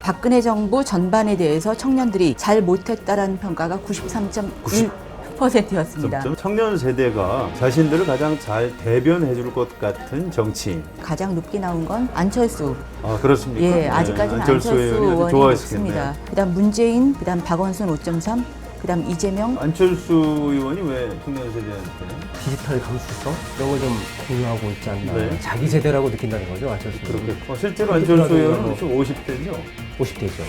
박근혜 정부 전반에 대해서 청년들이 잘 못했다라는 평가가 93.1%였습니다. 청년 세대가 자신들을 가장 잘 대변해 줄 것 같은 정치인. 가장 높게 나온 건 안철수. 아, 그렇습니까? 예, 아직까지는 안철수 의원이 좋아했겠네요. 높습니다. 그다음 문재인, 그다음 박원순 5.3, 그다음 이재명. 안철수 의원이 왜 청년 세대한테? 디지털 감수성 이런 걸 좀 공유하고 있지 않나. 네. 자기 세대라고 느낀다는 거죠, 안철수. 그렇게. 실제로 안철수 의원은 지금 50대죠? 50대죠.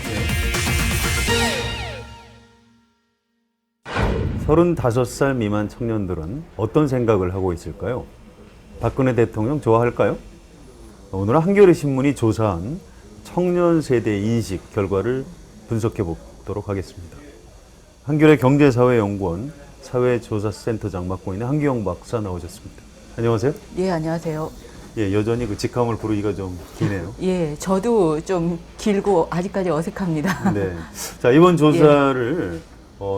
35살 미만 청년들은 어떤 생각을 하고 있을까요? 박근혜 대통령 좋아할까요? 오늘은 한겨레 신문이 조사한 청년 세대 인식 결과를 분석해 보도록 하겠습니다. 한겨레 경제사회연구원 사회조사센터장 맡고 있는 한기영 박사 나오셨습니다. 안녕하세요. 예, 안녕하세요. 예, 여전히 그 직함을 부르기가 좀 기네요. 예, 저도 좀 길고 아직까지 어색합니다. 네. 자, 이번 조사를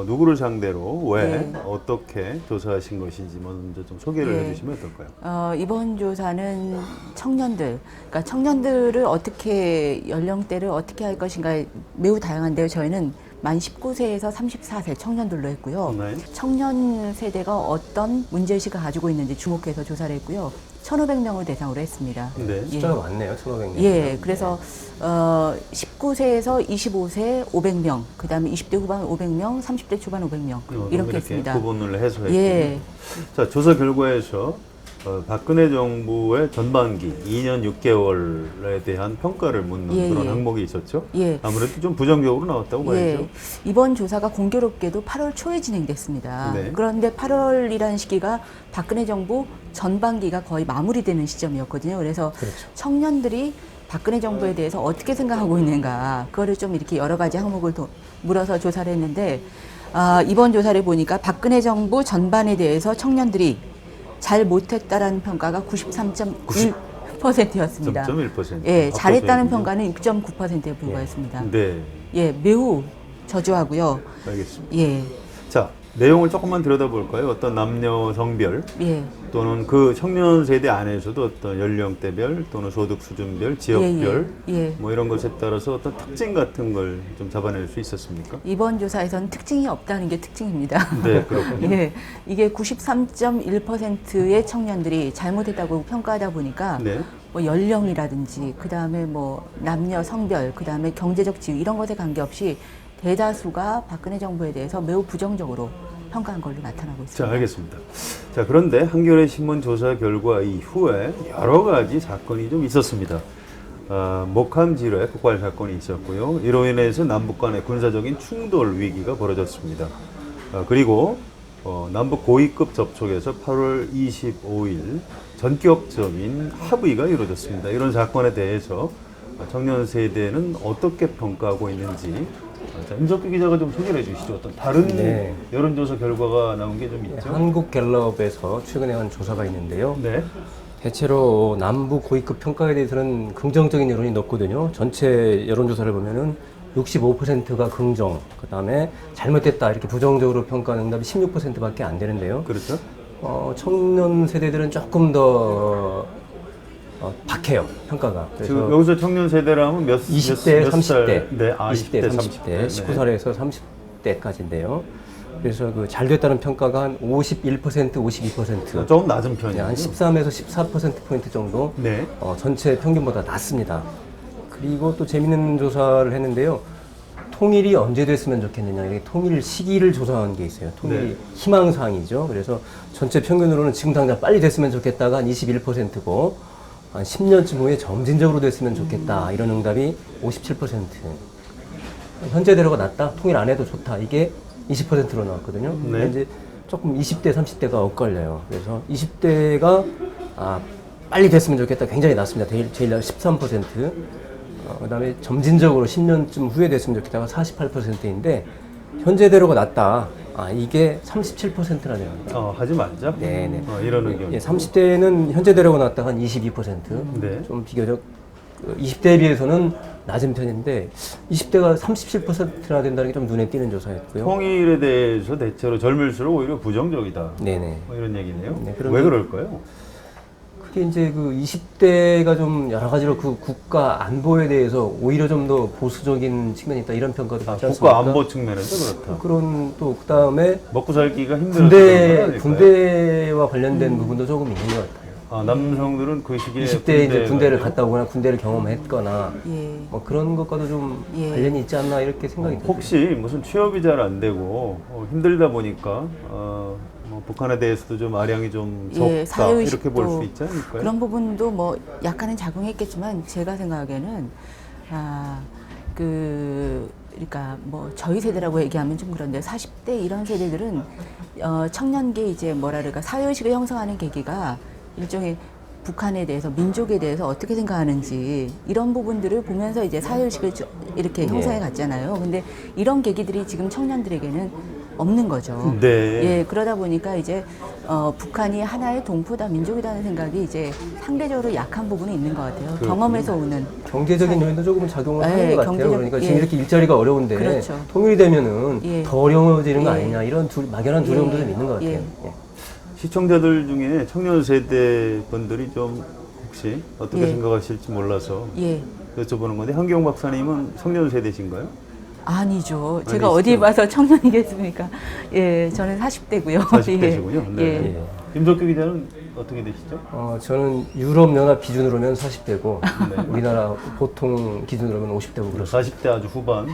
누구를 상대로 왜 예. 어떻게 조사하신 것인지 먼저 좀 소개를 예. 해주시면 어떨까요? 이번 조사는 청년들, 그러니까 청년들을 어떻게 연령대를 어떻게 할 것인가 매우 다양한데요. 저희는 만 19세에서 34세 청년들로 했고요. 네. 청년 세대가 어떤 문제의식을 가지고 있는지 주목해서 조사를 했고요. 1,500명을 대상으로 했습니다. 네. 숫자가 많네요, 1,500명. 예, 그래서 19세에서 25세 500명, 그 다음에 20대 후반 500명, 30대 초반 500명 이렇게 했습니다. 구분을 해서 했군요. 예. 자, 조사 결과에서 박근혜 정부의 전반기 2년 6개월에 대한 평가를 묻는 예, 그런 예. 항목이 있었죠. 예. 아무래도 좀 부정적으로 나왔다고 봐야죠. 예, 이번 조사가 공교롭게도 8월 초에 진행됐습니다. 네. 그런데 8월이라는 시기가 박근혜 정부 전반기가 거의 마무리되는 시점이었거든요. 그래서 그렇죠. 청년들이 박근혜 정부에 대해서 어떻게 생각하고 있는가, 그거를 좀 이렇게 여러 가지 항목을 물어서 조사를 했는데, 이번 조사를 보니까 박근혜 정부 전반에 대해서 청년들이 잘 못했다라는 평가가 93.1%였습니다. 0.1%. 예, 잘했다는 앞서서 평가는 6.9%에 불과했습니다. 네, 예, 매우 저조하고요. 알겠습니다. 예, 자, 내용을 조금만 들여다볼까요? 어떤 남녀 성별 예, 또는 그 청년 세대 안에서도 어떤 연령대별 또는 소득 수준별, 지역별 예. 뭐 이런 것에 따라서 어떤 특징 같은 걸 좀 잡아낼 수 있었습니까? 이번 조사에서는 특징이 없다는 게 특징입니다. 네, 그렇군요. 예, 이게 93.1%의 청년들이 잘못했다고 평가하다 보니까 네. 뭐 연령이라든지 그 다음에 뭐 남녀 성별, 그 다음에 경제적 지위 이런 것에 관계없이 대다수가 박근혜 정부에 대해서 매우 부정적으로 평가한 걸로 나타나고 있습니다. 자, 알겠습니다. 자, 그런데 한겨레 신문 조사 결과 이후에 여러 가지 사건이 좀 있었습니다. 목함 지뢰 폭발 사건이 있었고요. 이로 인해서 남북 간의 군사적인 충돌 위기가 벌어졌습니다. 그리고 남북 고위급 접촉에서 8월 25일 전격적인 합의가 이루어졌습니다. 이런 사건에 대해서 청년 세대는 어떻게 평가하고 있는지 자, 임석규 기자가 좀 소개를 해주시죠. 어떤 다른 네. 여론조사 결과가 나온 게 좀 있죠? 한국갤럽에서 최근에 한 조사가 있는데요. 네. 대체로 남북 고위급 평가에 대해서는 긍정적인 여론이 높거든요. 전체 여론조사를 보면은 65%가 긍정, 그 다음에 잘못됐다 이렇게 부정적으로 평가하는 응답이 16%밖에 안 되는데요. 그렇죠. 청년 세대들은 조금 더 박해요, 평가가. 지금 여기서 청년 세대라면 몇 20대, 몇 30대, 살? 네, 20대, 30대, 19살에서 30대까지인데요. 그래서 그 잘 됐다는 평가가 한 51%, 52%. 조금 낮은 편이에요. 한 13에서 14%포인트 정도 네. 전체 평균보다 낮습니다. 그리고 또 재밌는 조사를 했는데요. 통일이 언제 됐으면 좋겠느냐, 이렇게 통일 시기를 조사한 게 있어요. 통일이 네. 희망사항이죠. 그래서 전체 평균으로는 지금 당장 빨리 됐으면 좋겠다가 한 21%고, 한 10년쯤 후에 점진적으로 됐으면 좋겠다, 이런 응답이 57%. 현재대로가 낫다, 통일 안 해도 좋다, 이게 20%로 나왔거든요. 네. 근데 이제 조금 20대, 30대가 엇갈려요. 그래서 20대가 빨리 됐으면 좋겠다, 굉장히 낮습니다. 제일 낮은 13%. 그 다음에 점진적으로 10년쯤 후에 됐으면 좋겠다가 48%인데, 현재대로가 낫다, 이게 37%라네요. 하지 말자. 네네. 이런 의견. 예, 30대는 현재대로가 낫다가 한 22%. 네. 좀 비교적 20대에 비해서는 낮은 편인데, 20대가 37%나 된다는 게 좀 눈에 띄는 조사였고요. 통일에 대해서 대체로 젊을수록 오히려 부정적이다. 네네. 뭐 이런 얘기네요. 네, 그러면- 왜 그럴까요? 특히 이제 그 20대가 좀 여러 가지로 그 국가 안보에 대해서 오히려 좀 더 보수적인 측면이 있다 이런 평가도 있지 않습니까? 국가 안보 측면에서 그렇다. 그런 또 그다음에 먹고 살기가 힘들었던 군대와 관련된 부분도 조금 있는 것 같아요. 아, 남성들은 그 시기에 20대에 이제 군대를 갔다 오거나 군대를 경험했거나 예. 뭐 그런 것과도 좀 예. 관련이 있지 않나 이렇게 생각이 듭니다. 혹시 무슨 취업이 잘 안 되고 힘들다 보니까 뭐 북한에 대해서도 좀 아량이 좀 적다 예, 사회의식도 이렇게 볼 수 있지 않을까요? 그런 부분도 뭐 약간은 작용했겠지만 제가 생각하기에는 그러니까 뭐 저희 세대라고 얘기하면 좀 그런데 40대 이런 세대들은 청년기 이제 뭐라 그럴까 사회의식을 형성하는 계기가 일종의 북한에 대해서 민족에 대해서 어떻게 생각하는지 이런 부분들을 보면서 이제 사회의식을 이렇게 형성해 갔잖아요. 근데 이런 계기들이 지금 청년들에게는 없는 거죠. 네. 예, 그러다 보니까 이제 북한이 하나의 동포다 민족이라는 생각이 이제 상대적으로 약한 부분이 있는 것 같아요. 그렇군요. 경험에서 오는 경제적인 요인도 조금 작용을 예, 하는 것 같아요. 경제적- 그러니까 지금 예. 이렇게 일자리가 어려운데 그렇죠. 통일이 되면은 예. 더 어려워지는 거 예. 아니냐 이런 막연한 두려움도 예. 좀 있는 것 같아요. 예. 예. 시청자들 중에 청년 세대 분들이 좀 혹시 어떻게 예. 생각하실지 몰라서 예. 여쭤보는 건데 한경 박사님은 청년 세대신가요? 아니죠. 제가 아니시죠? 어디 봐서 청년이겠습니까? 예, 저는 40대고요. 40대시군요. 네. 예. 예. 임석규 기자는 어떻게 되시죠? 저는 유럽연합 기준으로면 40대고 네. 우리나라 보통 기준으로면 50대고 그렇습니다. 40대 아주 후반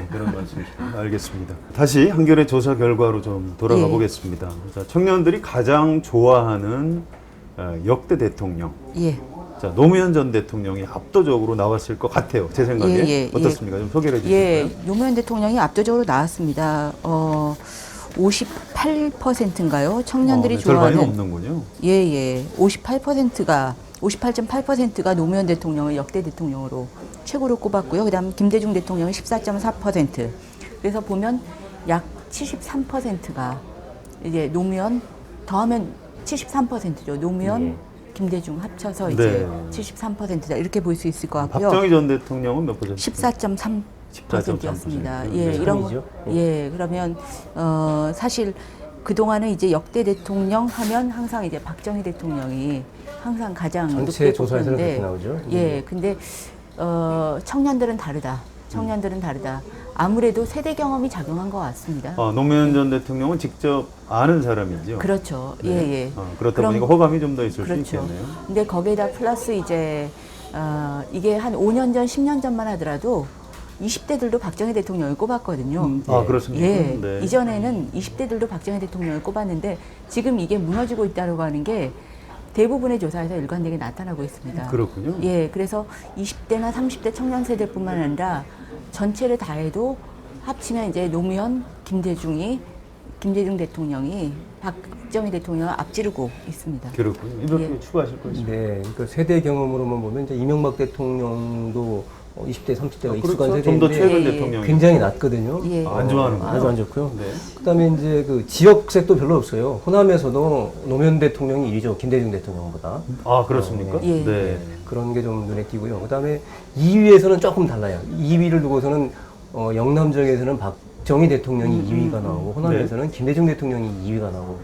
그런 말씀이시네요. 알겠습니다. 다시 한겨레 조사 결과로 좀 돌아가 예. 보겠습니다. 자, 청년들이 가장 좋아하는 역대 대통령. 예. 자, 노무현 전 대통령이 압도적으로 나왔을 것 같아요. 제 생각에. 예, 예, 어떻습니까? 좀 소개를 해 예, 주실까요? 노무현 대통령이 압도적으로 나왔습니다. 58%인가요? 청년들이 네, 절반이 좋아하는 없는군요. 예. 58.8%가 노무현 대통령을 역대 대통령으로 최고로 꼽았고요. 그다음 김대중 대통령은 14.4%. 그래서 보면 약 73%가 이제 노무현 더하면 73%죠. 노무현, 예. 김대중 합쳐서 이제 73%다 이렇게 볼 수 있을 것 같고요. 박정희 전 대통령은 몇 퍼센트? 14.3%였습니다. 14.3%. 예, 네. 이런 삼이죠? 예, 그러면 사실 그 동안은 이제 역대 대통령 하면 항상 이제 박정희 대통령이 항상 가장 전체 높게 조사에서는 꼽혔는데, 그렇게 나오죠. 예, 근데 청년들은 다르다. 청년들은 다르다. 아무래도 세대 경험이 작용한 것 같습니다. 노무현 전 대통령은 직접 아는 사람이죠. 그렇죠. 네. 예. 그렇다 그럼- 보니까 호감이 좀 더 있을 그렇죠. 수 있겠네요. 근데 거기에다 플러스 이제 이게 한 5년 전, 10년 전만 하더라도 20대들도 박정희 대통령을 꼽았거든요. 그렇습니까? 예, 네. 이전에는 20대들도 박정희 대통령을 꼽았는데 지금 이게 무너지고 있다고 하는 게 대부분의 조사에서 일관되게 나타나고 있습니다. 그렇군요. 예, 그래서 20대나 30대 청년 세대뿐만 아니라 전체를 다 해도 합치면 이제 노무현, 김대중 대통령이 박정희 대통령을 앞지르고 있습니다. 그렇군요. 이렇게 예. 추가하실 거 있습니까? 네, 그러니까 세대 경험으로만 보면 이제 이명박 대통령도 20대, 30대가 익숙한 그렇죠. 좀 더 세대인데 최근 예, 예. 대통령이 굉장히 낮거든요. 예. 안 좋아하는군요. 아주 안 좋고요. 네. 그다음에 이제 그 지역색도 별로 없어요. 호남에서도 노무현 대통령이 1위죠. 김대중 대통령보다. 그렇습니까? 예. 네. 그런 게 좀 눈에 띄고요. 그다음에 2위에서는 조금 달라요. 2위를 두고서는 영남 지역에서는 박정희 대통령이 2위가 나오고 호남에서는 김대중 대통령이 2위가 나오고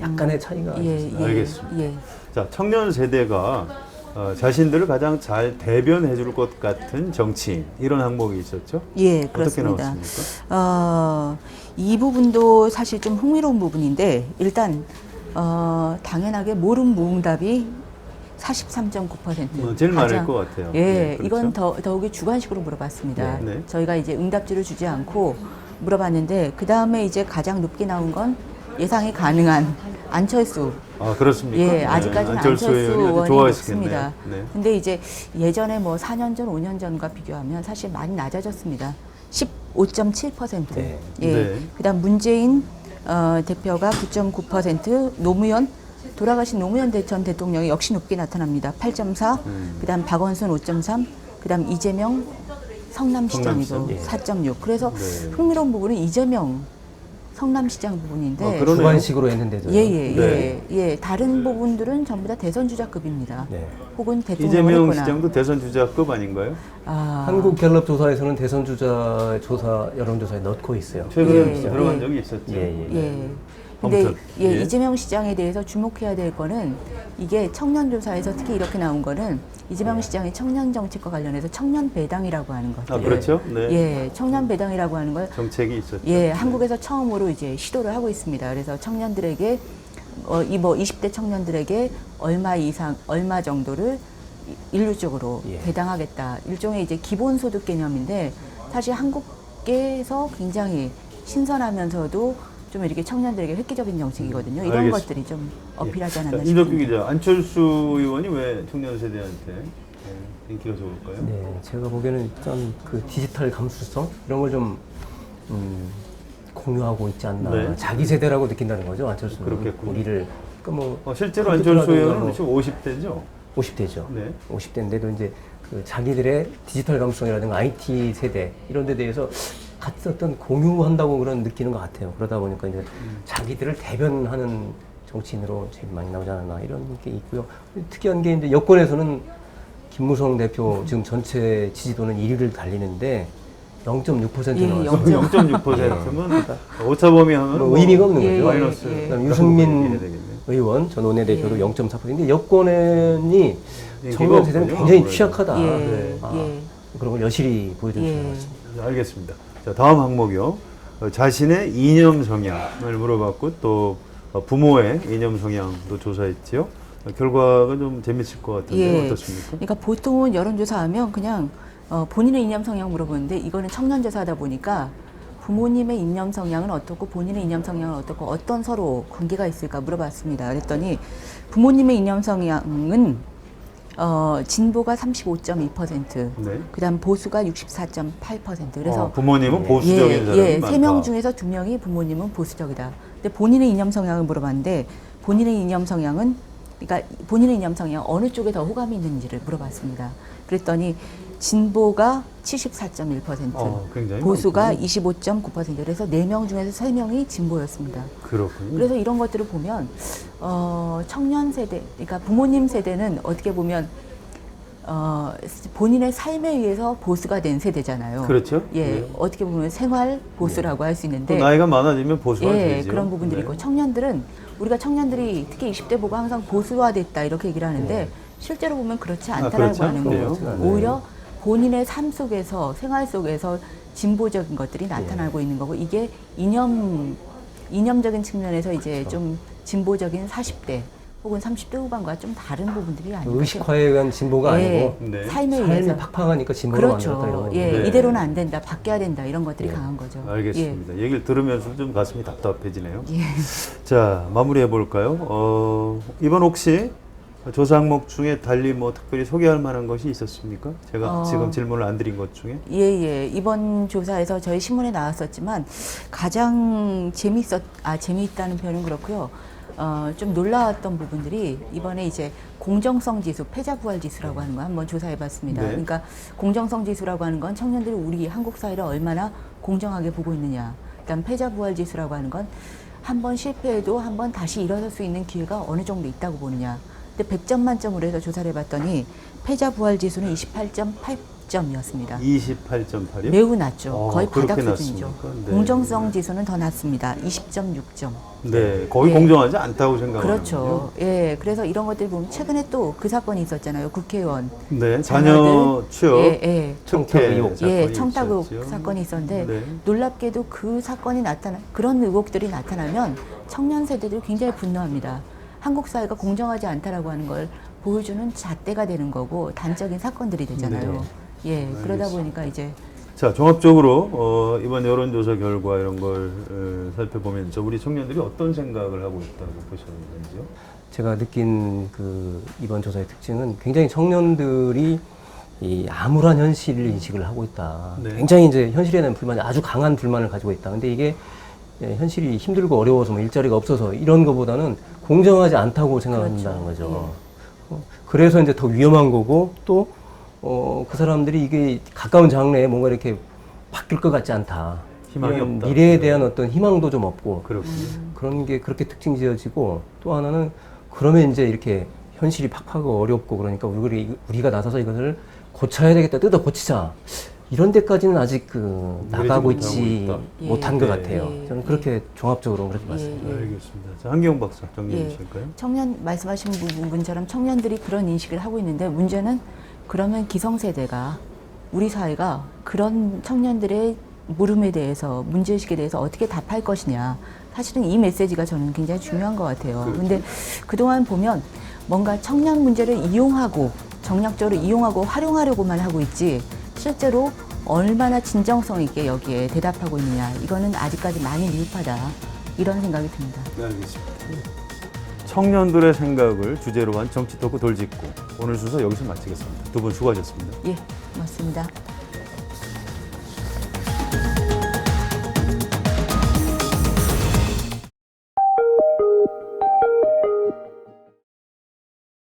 약간의 차이가 있습니다. 알겠습니다. 예. 자, 청년 세대가 자신들을 가장 잘 대변해 줄 것 같은 정치인 이런 항목이 있었죠? 예, 어떻게 그렇습니다. 나왔습니까? 이 부분도 사실 좀 흥미로운 부분인데 일단 당연하게 모름 무응답이 43.9%. 제일 많을 것 같아요. 예, 네, 그렇죠. 이건 더욱이 주관식으로 물어봤습니다. 네, 네. 저희가 이제 응답지를 주지 않고 물어봤는데 그 다음에 이제 가장 높게 나온 건 예상이 가능한 안철수. 그렇습니까? 예, 아직까지는 안철수 안철수 의원이 아주 의원이 좋아하시겠네요. 높습니다. 네. 근데 이제 예전에 뭐 4년 전, 5년 전과 비교하면 사실 많이 낮아졌습니다. 15.7%. 네. 예. 네. 그다음 문재인 대표가 9.9%, 노무현 돌아가신 노무현 전 대통령이 역시 높게 나타납니다. 8.4. 그다음 박원순 5.3. 그다음 이재명 성남시장이고 성남시장, 4.6. 그래서 네. 흥미로운 부분은 이재명 성남시장 부분인데 그러네요. 주관식으로 했는데도. 예. 다른 부분들은 전부 다 대선 주자급입니다. 네. 혹은 대통령을 이재명 했거나. 시장도 대선 주자급 아닌가요? 한국갤럽 조사에서는 대선 주자 조사 여론조사에 넣고 있어요. 최근에 예, 들어간 예. 적이 있었죠. 예. 예. 근데 아무튼, 예, 예. 이재명 시장에 대해서 주목해야 될 거는 이게 청년 조사에서 특히 이렇게 나온 거는 이재명 시장의 청년 정책과 관련해서 청년 배당이라고 하는 것들. 아, 그렇죠. 네. 예, 청년 배당이라고 하는 걸 정책이 있었죠. 예, 한국에서 처음으로 이제 시도를 하고 있습니다. 그래서 청년들에게 이 뭐 20대 청년들에게 얼마 이상 얼마 정도를 일률적으로 예. 배당하겠다. 일종의 이제 기본소득 개념인데 사실 한국에서 굉장히 신선하면서도 좀 이렇게 청년들에게 획기적인 정책이거든요. 이런 알겠습니다. 것들이 좀 어필하지 않았나 자, 이덕규 싶습니다. 기자, 안철수 의원이 왜 청년 세대한테 인기가 좋을까요? 네, 제가 보기에는 일단 그 디지털 감수성 이런 걸 좀 공유하고 있지 않나. 네. 자기 세대라고 느낀다는 거죠, 안철수는. 그렇겠군요. 우리를 그러니까 뭐 실제로 안철수 의원은 뭐 지금 50대죠? 50대죠. 네. 50대인데도 이제 그 자기들의 디지털 감수성이라든가 IT 세대 이런 데 대해서 같이 어떤 공유한다고 그런 느끼는 것 같아요. 그러다 보니까 이제 자기들을 대변하는 정치인으로 제일 많이 나오지 않았나 이런 게 있고요. 특이한 게 이제 여권에서는 김무성 대표 지금 전체 지지도는 1위를 달리는데 0.6% 예, 나왔어요. 0.6%면 오차범위 하면 뭐 의미가 없는 예, 거죠. 마이너스. 예. 그다음 유승민 이해야 되겠네. 의원 전 원내대표도 예. 0.4%인데 여권이 인기가 청년 세대는 없군요, 굉장히 아무래도. 취약하다. 예, 네. 예. 그런 걸 여실히 보여준 예. 것 같습니다. 알겠습니다. 자, 다음 항목이요. 자신의 이념 성향을 물어봤고 또 부모의 이념 성향도 조사했지요. 결과가 좀 재밌을 것 같은데 예. 어떻습니까? 그러니까 보통은 여론조사하면 그냥 본인의 이념 성향 물어보는데 이거는 청년조사다 보니까 부모님의 이념 성향은 어떻고 본인의 이념 성향은 어떻고 어떤 서로 관계가 있을까 물어봤습니다. 그랬더니 부모님의 이념 성향은 진보가 35.2%, 네. 그다음 보수가 64.8%. 그래서 부모님은 보수적인 사람이 예, 많다. 3명 중에서 2명이 부모님은 보수적이다. 근데 본인의 이념 성향을 물어봤는데 본인의 이념 성향은 그러니까 본인의 이념 성향 어느 쪽에 더 호감이 있는지를 물어봤습니다. 그랬더니 진보가 74.1%, 굉장히 보수가 많군요. 25.9%. 그래서 4명 중에서 3명이 진보였습니다. 그렇군요. 그래서 이런 것들을 보면 청년 세대, 그러니까 부모님 세대는 어떻게 보면 본인의 삶에 의해서 보수가 된 세대잖아요. 그렇죠. 예, 네. 어떻게 보면 생활 보수라고 할 수 또 있는데, 나이가 많아지면 보수가 예, 되죠. 그런 부분들이 네. 있고 청년들은 우리가 청년들이 특히 20대 보고 항상 보수화됐다 이렇게 얘기를 하는데 실제로 보면 그렇지 않다라고 그렇죠? 하는 거예요. 그래요? 오히려 본인의 삶 속에서 생활 속에서 진보적인 것들이 나타나고 있는 거고 이게 이념적인 측면에서 이제 좀 진보적인 40대 혹은 30대 후반과 좀 다른 부분들이 아닌가. 의식화에 의한 진보가 예, 아니고 네. 삶에 삶이 의해서 팍팍하니까 진보로 만들었다 이런 그렇죠. 거. 예, 네. 이대로는 안 된다, 바뀌어야 된다 이런 것들이 예. 강한 거죠. 알겠습니다. 얘기를 들으면서 좀 가슴이 답답해지네요. 예. 자, 마무리해 볼까요? 이번 혹시 조사 항목 중에 달리 뭐 특별히 소개할 만한 것이 있었습니까? 제가 지금 질문을 안 드린 것 중에. 예, 예. 이번 조사에서 저희 신문에 나왔었지만 가장 재미있다는 표현은 그렇고요. 좀 놀라웠던 부분들이 이번에 이제 공정성 지수, 패자 부활 지수라고 하는 거 한번 조사해 봤습니다. 네. 그러니까 공정성 지수라고 하는 건 청년들이 우리 한국 사회를 얼마나 공정하게 보고 있느냐. 그다음 패자 부활 지수라고 하는 건 한 번 실패해도 한 번 다시 일어설 수 있는 기회가 어느 정도 있다고 보느냐. 근데 100점 만점으로 해서 조사를 해봤더니 패자 부활 지수는 28.8점이었습니다. 28.8이요? 매우 낮죠. 거의 바닥 그렇게 수준이죠. 낮습니까? 네. 공정성 지수는 더 낮습니다. 20.6점. 네, 거의 예. 공정하지 않다고 생각하는군요. 그렇죠. 예, 그래서 이런 것들 보면 최근에 또 그 사건이 있었잖아요. 국회의원 네, 자녀 취업, 예, 예. 청탁 의혹. 예, 청탁 의혹 사건이 있었는데 네. 놀랍게도 그 사건이 그런 의혹들이 나타나면 청년 세대들이 굉장히 분노합니다. 한국 사회가 공정하지 않다라고 하는 걸 보여주는 잣대가 되는 거고 단적인 사건들이 되잖아요. 예, 그러다 보니까 이제 자, 종합적으로 이번 여론조사 결과 이런 걸 살펴보면서 우리 청년들이 어떤 생각을 하고 있다고 보셨는지요? 제가 느낀 그 이번 조사의 특징은 굉장히 청년들이 이 암울한 현실 인식을 하고 있다. 네. 굉장히 이제 현실에 대한 불만이 아주 강한 불만을 가지고 있다. 근데 이게 현실이 힘들고 어려워서 뭐 일자리가 없어서 이런 것보다는 공정하지 않다고 생각한다는 그렇죠. 거죠. 그래서 이제 더 위험한 거고 또 그 사람들이 이게 가까운 장래에 뭔가 이렇게 바뀔 것 같지 않다. 희망이 이런 없다. 미래에 대한 어떤 희망도 좀 없고 그렇군요. 그런 게 그렇게 특징 지어지고 또 하나는 그러면 이제 이렇게 현실이 팍팍하고 어렵고 그러니까 우리가 나서서 이것을 고쳐야 되겠다, 뜯어 고치자. 이런 데까지는 아직 나가고 못하고 있지 있다. 못한 것 예. 같아요. 예. 저는 그렇게 종합적으로 그렇게 봤습니다. 예. 알겠습니다. 자, 한기영 박사 정리해 예. 주실까요? 청년 말씀하신 부분처럼 청년들이 그런 인식을 하고 있는데 문제는 그러면 기성세대가 우리 사회가 그런 청년들의 물음에 대해서 문제의식에 대해서 어떻게 답할 것이냐. 사실은 이 메시지가 저는 굉장히 중요한 것 같아요. 근데 그동안 보면 뭔가 청년 문제를 이용하고 정략적으로 이용하고 활용하려고만 하고 있지 실제로 얼마나 진정성 있게 여기에 대답하고 있느냐. 이거는 아직까지 많이 미흡하다. 이런 생각이 듭니다. 네, 알겠습니다. 청년들의 생각을 주제로 한 정치 토크 돌직구 오늘 순서 여기서 마치겠습니다. 두 분 수고하셨습니다. 예, 고맙습니다.